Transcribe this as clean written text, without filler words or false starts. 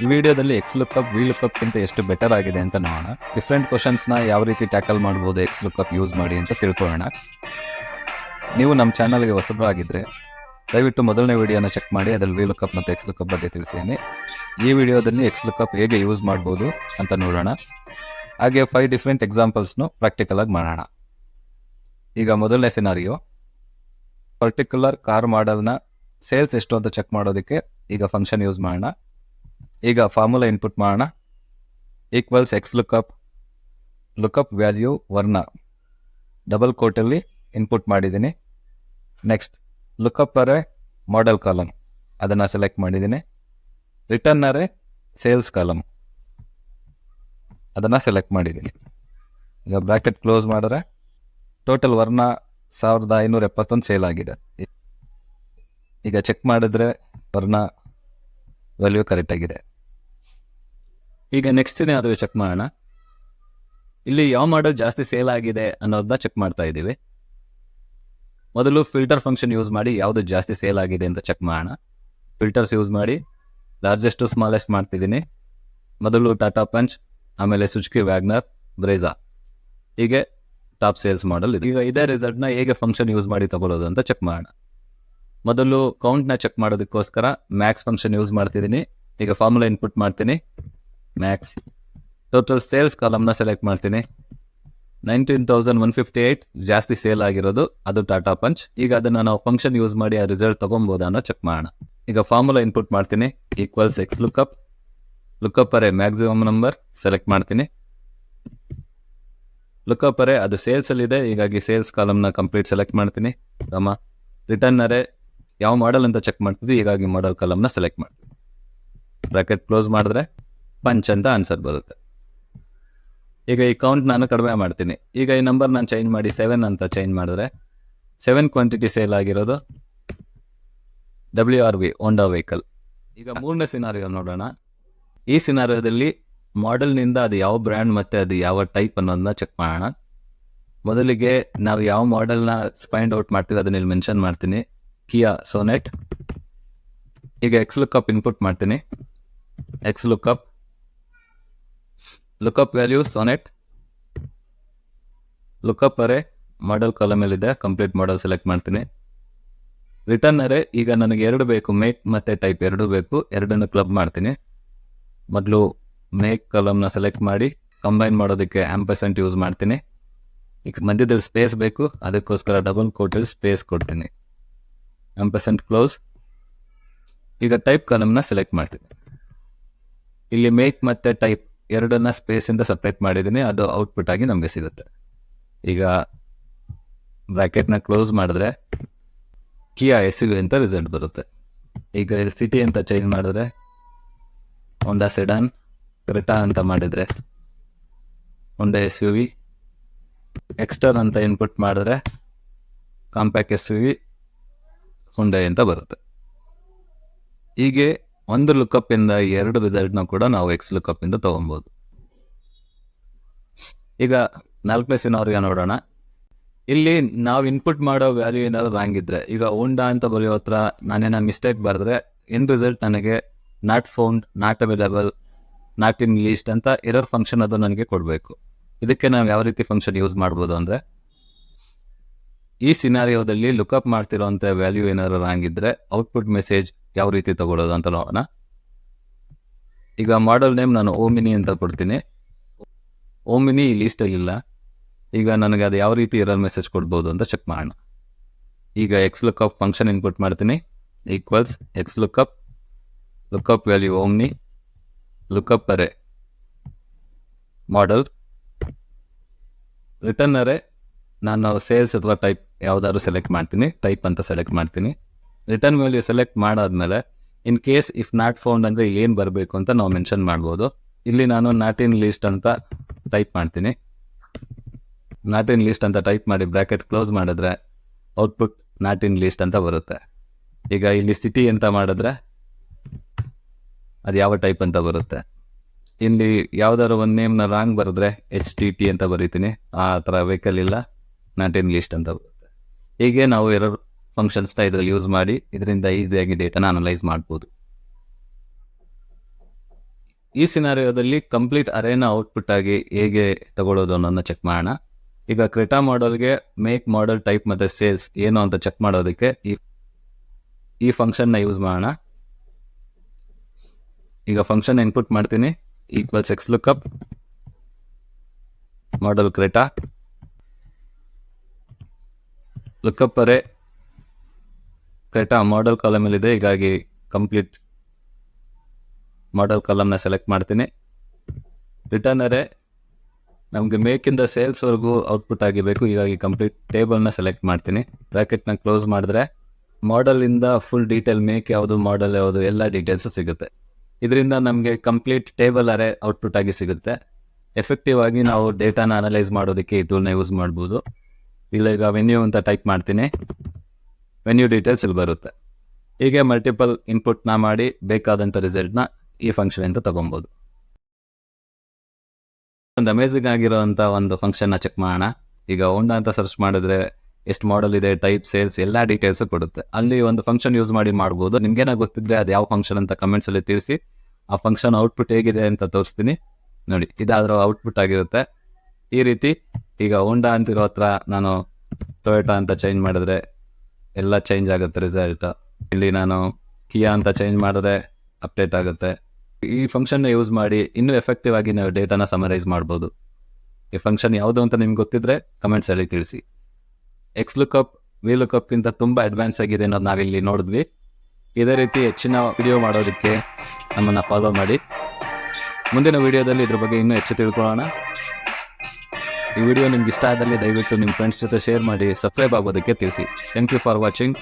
ಈ ವಿಡಿಯೋದಲ್ಲಿ X lookup V ಲುಕ್ಅಪ್ಗಿಂತ ಎಷ್ಟು ಬೆಟರ್ ಆಗಿದೆ ಅಂತ ನೋಡೋಣ. ಡಿಫ್ರೆಂಟ್ ಕ್ವಶನ್ಸ್ನ ಯಾವ ರೀತಿ ಟ್ಯಾಕಲ್ ಮಾಡ್ಬೋದು ಎಕ್ಸ್ ಲುಕ್ಅಪ್ ಯೂಸ್ ಮಾಡಿ ಅಂತ ತಿಳ್ಕೊಳ್ಳೋಣ. ನೀವು ನಮ್ಮ ಚಾನಲ್ಗೆ ಹೊಸಬರಾಗಿದ್ದರೆ ದಯವಿಟ್ಟು ಮೊದಲನೇ ವಿಡಿಯೋನ ಚೆಕ್ ಮಾಡಿ, ಅದರಲ್ಲಿ ವಿ ಲುಕ್ಅಪ್ ಮತ್ತು ಎಕ್ಸ್ ಲುಕ್ಅಪ್ ಬಗ್ಗೆ ತಿಳಿಸಿದ್ದೀನಿ. ಈ ವಿಡಿಯೋದಲ್ಲಿ ಎಕ್ಸ್ ಲುಕ್ಅಪ್ ಹೇಗೆ ಯೂಸ್ ಮಾಡ್ಬೋದು ಅಂತ ನೋಡೋಣ. ಹಾಗೆ 5 ಡಿಫ್ರೆಂಟ್ ಎಕ್ಸಾಂಪಲ್ಸ್ನು ಪ್ರಾಕ್ಟಿಕಲ್ ಆಗಿ ಮಾಡೋಣ. ಈಗ ಮೊದಲನೇ ಸಿನಾರಿಯೋ, ಪರ್ಟಿಕ್ಯುಲರ್ ಕಾರ್ ಮಾಡೆಲ್ನ ಸೇಲ್ಸ್ ಎಷ್ಟು ಅಂತ ಚೆಕ್ ಮಾಡೋದಕ್ಕೆ ಈಗ ಫಂಕ್ಷನ್ ಯೂಸ್ ಮಾಡೋಣ. ಈಗ ಫಾರ್ಮುಲಾ ಇನ್ಪುಟ್ ಮಾಡೋಣ. Equals X lookup, lookup value Verna double ಕೋಟಲ್ಲಿ ಇನ್ಪುಟ್ ಮಾಡಿದ್ದೀನಿ. Next lookup array model column ಅದನ್ನು ಸೆಲೆಕ್ಟ್ ಮಾಡಿದ್ದೀನಿ. ರಿಟರ್ನ್ ಅರೆ ಸೇಲ್ಸ್ ಕಾಲಮ್ ಅದನ್ನು ಸೆಲೆಕ್ಟ್ ಮಾಡಿದ್ದೀನಿ. ಈಗ ಬ್ರ್ಯಾಕೆಟ್ ಕ್ಲೋಸ್ ಮಾಡಿದ್ರೆ ಟೋಟಲ್ ವರ್ನ 1571 ಸೇಲ್ ಆಗಿದೆ. ಈಗ ಚೆಕ್ ಮಾಡಿದ್ರೆ ವರ್ನ ವ್ಯಾಲ್ಯೂ ಕರೆಕ್ಟಾಗಿದೆ. ಈಗ ನೆಕ್ಸ್ಟ್ ಅದು ಚೆಕ್ ಮಾಡೋಣ. ಇಲ್ಲಿ ಯಾವ ಮಾಡೆಲ್ ಜಾಸ್ತಿ ಸೇಲ್ ಆಗಿದೆ ಅನ್ನೋದನ್ನ ಚೆಕ್ ಮಾಡ್ತಾ ಇದ್ದೀವಿ. ಮೊದಲು ಫಿಲ್ಟರ್ ಫಂಕ್ಷನ್ ಯೂಸ್ ಮಾಡಿ ಯಾವುದು ಜಾಸ್ತಿ ಸೇಲ್ ಆಗಿದೆ ಅಂತ ಚೆಕ್ ಮಾಡೋಣ. ಫಿಲ್ಟರ್ಸ್ ಯೂಸ್ ಮಾಡಿ ಲಾರ್ಜೆಸ್ಟ್ ಟು ಸ್ಮಾಲೆಸ್ಟ್ ಮಾಡ್ತಿದ್ದೀನಿ. ಮೊದಲು ಟಾಟಾ ಪಂಚ್, ಆಮೇಲೆ ಸುಜುಕಿ ವ್ಯಾಗ್ನರ್, ಬ್ರೇಜಾ, ಹೀಗೆ ಟಾಪ್ ಸೇಲ್ಸ್ ಮಾಡಲ್ ಇದೆ. ಈಗ ಇದೇ ರಿಸಲ್ಟ್ನ ಹೇಗೆ ಫಂಕ್ಷನ್ ಯೂಸ್ ಮಾಡಿ ತಗೊಳ್ಳೋದು ಅಂತ ಚೆಕ್ ಮಾಡೋಣ. ಮೊದಲು ಕೌಂಟ್ನ ಚೆಕ್ ಮಾಡೋದಕ್ಕೋಸ್ಕರ ಮ್ಯಾಕ್ಸ್ ಫಂಕ್ಷನ್ ಯೂಸ್ ಮಾಡ್ತಿದ್ದೀನಿ. ಈಗ ಫಾರ್ಮುಲಾ ಇನ್ಪುಟ್ ಮಾಡ್ತೀನಿ. ಮ್ಯಾಕ್ಸ್ ಟೋಟಲ್ ಸೇಲ್ಸ್ ಕಾಲಮ್ನ ಸೆಲೆಕ್ಟ್ ಮಾಡ್ತೀನಿ. 19,158 ಜಾಸ್ತಿ ಸೇಲ್ ಆಗಿರೋದು, ಅದು ಟಾಟಾ ಪಂಚ್. ಈಗ ಅದನ್ನು ನಾವು ಫಂಕ್ಷನ್ ಯೂಸ್ ಮಾಡಿ ಆ ರಿಸಲ್ಟ್ ತೊಗೊಬೋದಾ ಅನ್ನೋ ಚೆಕ್ ಮಾಡೋಣ. ಈಗ ಫಾರ್ಮುಲಾ ಇನ್ಪುಟ್ ಮಾಡ್ತೀನಿ. ಈಕ್ವಲ್ಸ್ ಎಕ್ಸ್ ಲುಕ್ಅಪ್, ಲುಕ್ಅಪ್ ಅರೆ ಮ್ಯಾಕ್ಸಿಮಮ್ ನಂಬರ್ ಸೆಲೆಕ್ಟ್ ಮಾಡ್ತೀನಿ. ಲುಕ್ಅಪ್ ಅರೆ ಅದು ಸೇಲ್ಸಲ್ಲಿದೆ, ಹೀಗಾಗಿ ಸೇಲ್ಸ್ ಕಾಲಮ್ನ ಕಂಪ್ಲೀಟ್ ಸೆಲೆಕ್ಟ್ ಮಾಡ್ತೀನಿ. ರಿಟರ್ನ್ ಅರೆ ಯಾವ ಮಾಡೆಲ್ ಅಂತ ಚೆಕ್ ಮಾಡ್ತಿದ್ವಿ, ಹೀಗಾಗಿ ಮಾಡೆಲ್ ಕಾಲಮ್ನ ಸೆಲೆಕ್ಟ್ ಮಾಡ್ತೀನಿ. ಬ್ರಾಕೆಟ್ ಕ್ಲೋಸ್ ಮಾಡಿದ್ರೆ ಪಂಚ್ ಅಂತ ಆನ್ಸರ್ ಬರುತ್ತೆ. ಈಗ ಈ ಕೌಂಟ್ ನಾನು ಕಡಿಮೆ ಮಾಡ್ತೀನಿ. ಈಗ ಈ ನಂಬರ್ ನಾನು ಚೇಂಜ್ ಮಾಡಿ 7 ಅಂತ ಚೇಂಜ್ ಮಾಡಿದ್ರೆ 7 ಕ್ವಾಂಟಿಟಿ ಸೇಲ್ ಆಗಿರೋದು WRV ಹೋಂಡಾ ವೆಹಿಕಲ್. ಈಗ ಮೂರನೇ ಸಿನಾರಿಯೋ ನೋಡೋಣ. ಈ ಸಿನಾರಿಯೋದಲ್ಲಿ ಮಾಡೆಲ್ನಿಂದ ಅದು ಯಾವ ಬ್ರ್ಯಾಂಡ್ ಮತ್ತು ಅದು ಯಾವ ಟೈಪ್ ಅನ್ನೋದನ್ನ ಚೆಕ್ ಮಾಡೋಣ. ಮೊದಲಿಗೆ ನಾವು ಯಾವ ಮಾಡೆಲ್ನ ಫೈಂಡ್ ಔಟ್ ಮಾಡ್ತೀವಿ ಅದನ್ನ ಇಲ್ಲಿ ಮೆನ್ಷನ್ ಮಾಡ್ತೀನಿ. ಕಿಯಾ ಸೋನೆಟ್. ಈಗ ಎಕ್ಸ್ ಲುಕ್ಅಪ್ ಇನ್ಪುಟ್ ಮಾಡ್ತೀನಿ. X lookup, lookup value Sonet, lookup array model ಕಾಲಮಲ್ಲಿದೆ, complete model select ಮಾಡ್ತೀನಿ. ರಿಟರ್ನ್ ಅರೆ ಈಗ ನನಗೆ 2 ಬೇಕು, ಮೇಕ್ ಮತ್ತು ಟೈಪ್ 2 ಬೇಕು, 2 ಕ್ಲಬ್ ಮಾಡ್ತೀನಿ. ಮೊದಲು ಮೇಕ್ ಕಾಲಮ್ನ ಸೆಲೆಕ್ಟ್ ಮಾಡಿ ಕಂಬೈನ್ ಮಾಡೋದಕ್ಕೆ ಆಂಪರ್ಸೆಂಟ್ ಯೂಸ್ ಮಾಡ್ತೀನಿ. ಈಗ ಮಧ್ಯದಲ್ಲಿ ಸ್ಪೇಸ್ ಬೇಕು, ಅದಕ್ಕೋಸ್ಕರ ಡಬಲ್ ಕೋಟಲ್ಲಿ ಸ್ಪೇಸ್ ಕೊಡ್ತೀನಿ. Ampersand close. ಈಗ ಟೈಪ್ ಕಾಲಮ್ನ ಸೆಲೆಕ್ಟ್ ಮಾಡ್ತೀನಿ. ಇಲ್ಲಿ ಮೇಕ್ ಮತ್ತು ಟೈಪ್ 2 ಸ್ಪೇಸಿಂದ ಸಪ್ರೇಟ್ ಮಾಡಿದ್ದೀನಿ, ಅದು ಔಟ್ಪುಟ್ ಆಗಿ ನಮಗೆ ಸಿಗುತ್ತೆ. ಈಗ ಬ್ರ್ಯಾಕೆಟ್ನ ಕ್ಲೋಸ್ ಮಾಡಿದ್ರೆ ಕಿಯಾ SUV ಅಂತ ರಿಸಲ್ಟ್ ಬರುತ್ತೆ. ಈಗ ಸಿಟಿ ಅಂತ ಚೇಂಜ್ ಮಾಡಿದ್ರೆ ಹೋಂಡಾ ಸೆಡಾನ್, ಕ್ರೆಟಾ ಅಂತ ಮಾಡಿದರೆ ಹೋಂಡಾ SUV, ಎಕ್ಸ್ಟರ್ನ್ ಅಂತ ಇನ್ಪುಟ್ ಮಾಡಿದ್ರೆ ಕಾಂಪ್ಯಾಕ್ಟ್ SUV ಹೋಂಡಾ ಅಂತ ಬರುತ್ತೆ. ಹೀಗೆ ಒಂದು ಲುಕ್ಅಪ್ ಇಂದ 2 ರಿಸಲ್ಟ್ನ ಕೂಡ ನಾವು ಎಕ್ಸ್ ಲುಕ್ಅಪ್ ಇಂದ ತಗೊಬೋದು. ಈಗ 4ನೇ ಸಿನಾರಿಯೋ ನೋಡೋಣ. ಇಲ್ಲಿ ನಾವು ಇನ್ಪುಟ್ ಮಾಡೋ ವ್ಯಾಲ್ಯೂ ಏನಾದ್ರು ರಾಂಗ್ ಇದ್ರೆ, ಈಗ ಹೋಂಡಾ ಅಂತ ಬರೆಯೋ ಹತ್ರ ನಾನೇನೋ ಮಿಸ್ಟೇಕ್ ಬರೆದ್ರೆ ಇನ್ ರಿಸಲ್ಟ್ ನನಗೆ not found, not available, not in list ಅಂತ ಎರರ್ ಫಂಕ್ಷನ್ ಅದು ನನಗೆ ಕೊಡಬೇಕು. ಇದಕ್ಕೆ ನಾವು ಯಾವ ರೀತಿ ಫಂಕ್ಷನ್ ಯೂಸ್ ಮಾಡ್ಬೋದು ಅಂದರೆ, ಈ ಸಿನಾರಿಯೋದಲ್ಲಿ ಲುಕ್ಅಪ್ ಮಾಡ್ತಿರೋಂಥ ವ್ಯಾಲ್ಯೂ ಏನಾದ್ರು ರಾಂಗ್ ಇದ್ರೆ ಔಟ್ಪುಟ್ ಮೆಸೇಜ್ ಯಾವ ರೀತಿ ತಗೊಳ್ಳೋದು ಅಂತ ನೋಡೋಣ. ಈಗ ಮಾಡೆಲ್ ನೇಮ್ ನಾನು ಓಮಿನಿ ಅಂತ ಕೊಡ್ತೀನಿ. ಓಮಿನಿ ಈ ಲೀಸ್ಟಲ್ಲಿಲ್ಲ. ಈಗ ನನಗೆ ಅದು ಯಾವ ರೀತಿ ಎರರ್ ಮೆಸೇಜ್ ಕೊಡ್ಬೋದು ಅಂತ ಚೆಕ್ ಮಾಡೋಣ. ಈಗ ಎಕ್ಸ್ ಲುಕ್ಅಪ್ ಫಂಕ್ಷನ್ ಇನ್ಪುಟ್ ಮಾಡ್ತೀನಿ. Equals X lookup, lookup value Omni, lookup array model, return ಅರೆ ನಾನು ಸೇಲ್ಸ್ ಅಥವಾ ಟೈಪ್ ಯಾವುದಾದ್ರು ಸೆಲೆಕ್ಟ್ ಮಾಡ್ತೀನಿ. ಟೈಪ್ ಅಂತ ಸೆಲೆಕ್ಟ್ ಮಾಡ್ತೀನಿ. ರಿಟರ್ನ್ ವ್ಯಾಲ್ಯೂ ಸೆಲೆಕ್ಟ್ ಮಾಡಾದ್ಮೇಲೆ in case if not found ಅಂದರೆ ಏನು ಬರಬೇಕು ಅಂತ ನಾವು ಮೆನ್ಷನ್ ಮಾಡ್ಬೋದು. ಇಲ್ಲಿ ನಾನು ನಾಟ್ ಇನ್ ಲೀಸ್ಟ್ ಅಂತ ಟೈಪ್ ಮಾಡ್ತೀನಿ. ನಾಟ್ ಇನ್ ಲೀಸ್ಟ್ ಅಂತ ಟೈಪ್ ಮಾಡಿ ಬ್ರ್ಯಾಕೆಟ್ ಕ್ಲೋಸ್ ಮಾಡಿದ್ರೆ ಔಟ್ಪುಟ್ ನಾಟ್ ಇನ್ ಲೀಸ್ಟ್ ಅಂತ ಬರುತ್ತೆ. ಈಗ ಇಲ್ಲಿ ಸಿಟಿ ಅಂತ ಮಾಡಿದ್ರೆ ಅದು ಯಾವ ಟೈಪ್ ಅಂತ ಬರುತ್ತೆ. ಇಲ್ಲಿ ಯಾವ್ದಾದ್ರು ಒಂದು ನೇಮ್ನ ರಾಂಗ್ ಬರೆದ್ರೆ HTT ಅಂತ ಬರೀತೀನಿ. ಆ ಥರ ವೆಹಿಕಲ್ ಇಲ್ಲ, ನಾಟ್ ಇನ್ ಲೀಸ್ಟ್ ಅಂತ ಬರುತ್ತೆ. ಹೀಗೆ ನಾವು ಎರರ್ ಫಂಕ್ಷನ್ಸ್ನ ಇದರಲ್ಲಿ ಯೂಸ್ ಮಾಡಿ ಇದರಿಂದ ಈಸಿಯಾಗಿ ಡೇಟಾನ ಅನಲೈಸ್ ಮಾಡ್ಬೋದು. ಈ ಸಿನಾರಿಯೋದಲ್ಲಿ ಕಂಪ್ಲೀಟ್ ಅರೇನ ಔಟ್ಪುಟ್ ಆಗಿ ಹೇಗೆ ತಗೊಳ್ಳೋದು ಅನ್ನೋದನ್ನ ಚೆಕ್ ಮಾಡೋಣ. ಈಗ ಕ್ರೆಟಾ ಮಾಡೆಲ್ಗೆ ಮೇಕ್, ಮಾಡೆಲ್, ಟೈಪ್ ಮತ್ತು ಸೇಲ್ಸ್ ಏನು ಅಂತ ಚೆಕ್ ಮಾಡೋದಕ್ಕೆ ಈ ಫಂಕ್ಷನ್ನ ಯೂಸ್ ಮಾಡೋಣ. ಈಗ ಫಂಕ್ಷನ್ ಇನ್ಪುಟ್ ಮಾಡ್ತೀನಿ, equals X lookup model Creta, lookup array Creta model ಕಾಲಮಲ್ಲಿದೆ, ಹೀಗಾಗಿ ಕಂಪ್ಲೀಟ್ ಮಾಡೆಲ್ ಕಾಲಮ್ನ ಸೆಲೆಕ್ಟ್ ಮಾಡ್ತೀನಿ. ರಿಟರ್ನ್ ಅರೇ ನಮಗೆ ಮೇಕಿಂದ ಸೇಲ್ಸ್ವರೆಗೂ ಔಟ್ಪುಟ್ ಆಗಿಬೇಕು, ಹೀಗಾಗಿ ಕಂಪ್ಲೀಟ್ ಟೇಬಲ್ನ ಸೆಲೆಕ್ಟ್ ಮಾಡ್ತೀನಿ. ಬ್ರ್ಯಾಕೆಟ್ನ ಕ್ಲೋಸ್ ಮಾಡಿದ್ರೆ ಮಾಡೆಲಿಂದ ಫುಲ್ ಡೀಟೇಲ್, ಮೇಕ್ ಯಾವುದು, ಮಾಡೆಲ್ ಯಾವುದು, ಎಲ್ಲ ಡೀಟೇಲ್ಸು ಸಿಗುತ್ತೆ. ಇದರಿಂದ ನಮಗೆ ಕಂಪ್ಲೀಟ್ ಟೇಬಲ್ ಅರೇ ಔಟ್ಪುಟ್ ಆಗಿ ಸಿಗುತ್ತೆ. ಎಫೆಕ್ಟಿವ್ ಆಗಿ ನಾವು ಡೇಟಾನ ಅನಲೈಸ್ ಮಾಡೋದಕ್ಕೆ ಈ ಟೂಲ್ನ ಯೂಸ್ ಮಾಡ್ಬೋದು. ಇಲ್ಲ ಈಗ ವೆನ್ಯೂ ಅಂತ ಟೈಪ್ ಮಾಡ್ತೀನಿ, ವೆನ್ಯೂ ಡೀಟೇಲ್ಸ್ ಇಲ್ಲಿ ಬರುತ್ತೆ. ಹೀಗೆ ಮಲ್ಟಿಪಲ್ ಇನ್ಪುಟ್ನ ಮಾಡಿ ಬೇಕಾದಂಥ ರಿಸಲ್ಟ್ನ ಈ ಫಂಕ್ಷನ್ ಅಂತ ತಗೊಬೋದು. ಒಂದು ಅಮೇಝಿಂಗ್ ಆಗಿರೋಂಥ ಒಂದು ಫಂಕ್ಷನ್ನ ಚೆಕ್ ಮಾಡೋಣ. ಈಗ ಹೋಂಡಾ ಅಂತ ಸರ್ಚ್ ಮಾಡಿದ್ರೆ ಎಷ್ಟು ಮಾಡೆಲ್ ಇದೆ, ಟೈಪ್, ಸೇಲ್ಸ್ ಎಲ್ಲ ಡೀಟೇಲ್ಸು ಕೊಡುತ್ತೆ. ಅಲ್ಲಿ ಒಂದು ಫಂಕ್ಷನ್ ಯೂಸ್ ಮಾಡಿ ಮಾಡ್ಬೋದು. ನಿಮ್ಗೇನೋ ಗೊತ್ತಿದ್ರೆ ಅದು ಯಾವ ಫಂಕ್ಷನ್ ಅಂತ ಕಮೆಂಟ್ಸಲ್ಲಿ ತಿಳಿಸಿ. ಆ ಫಂಕ್ಷನ್ ಔಟ್ಪುಟ್ ಹೇಗಿದೆ ಅಂತ ತೋರಿಸ್ತೀನಿ ನೋಡಿ. ಇದಾದರೂ ಔಟ್ಪುಟ್ ಆಗಿರುತ್ತೆ ಈ ರೀತಿ. ಈಗ ಹೋಂಡಾ ಅಂತಿರೋ ಹತ್ರ ನಾನು ಟೊಯೋಟಾ ಅಂತ ಚೇಂಜ್ ಮಾಡಿದ್ರೆ ಎಲ್ಲ ಚೇಂಜ್ ಆಗುತ್ತೆ ರಿಸಲ್ಟ್. ಇಲ್ಲಿ ನಾನು ಕಿಯಾ ಅಂತ ಚೇಂಜ್ ಮಾಡಿದ್ರೆ ಅಪ್ಡೇಟ್ ಆಗುತ್ತೆ. ಈ ಫಂಕ್ಷನ್ನ ಯೂಸ್ ಮಾಡಿ ಇನ್ನೂ ಎಫೆಕ್ಟಿವ್ ಆಗಿ ನಾವು ಡೇಟಾನ ಸಮರೈಸ್ ಮಾಡ್ಬೋದು. ಈ ಫಂಕ್ಷನ್ ಯಾವುದು ಅಂತ ನಿಮ್ಗೆ ಗೊತ್ತಿದ್ರೆ ಕಮೆಂಟ್ಸಲ್ಲಿ ತಿಳಿಸಿ. ಎಕ್ಸ್ ಲುಕ್ಅಪ್ ವಿ ಲುಕ್ಅಪ್ಗಿಂತ ತುಂಬ ಅಡ್ವಾನ್ಸ್ ಆಗಿದೆ ಅನ್ನೋದು ನಾವಿಲ್ಲಿ ನೋಡಿದ್ವಿ. ಇದೇ ರೀತಿ ಹೆಚ್ಚಿನ ವಿಡಿಯೋ ಮಾಡೋದಕ್ಕೆ ನಮ್ಮನ್ನು ಫಾಲೋ ಮಾಡಿ. ಮುಂದಿನ ವಿಡಿಯೋದಲ್ಲಿ ಇದ್ರ ಬಗ್ಗೆ ಇನ್ನೂ ಹೆಚ್ಚು ತಿಳ್ಕೊಳ್ಳೋಣ. ಈ ವಿಡಿಯೋ ನಿಮ್ಗೆ ಇಷ್ಟ ಆದಲ್ಲಿ ದಯವಿಟ್ಟು ನಿಮ್ಮ ಫ್ರೆಂಡ್ಸ್ ಜೊತೆ ಶೇರ್ ಮಾಡಿ, ಸಬ್ಸ್ಕ್ರೈಬ್ ಆಗೋದಕ್ಕೆ ತಿಳಿಸಿ. Thank you for watching.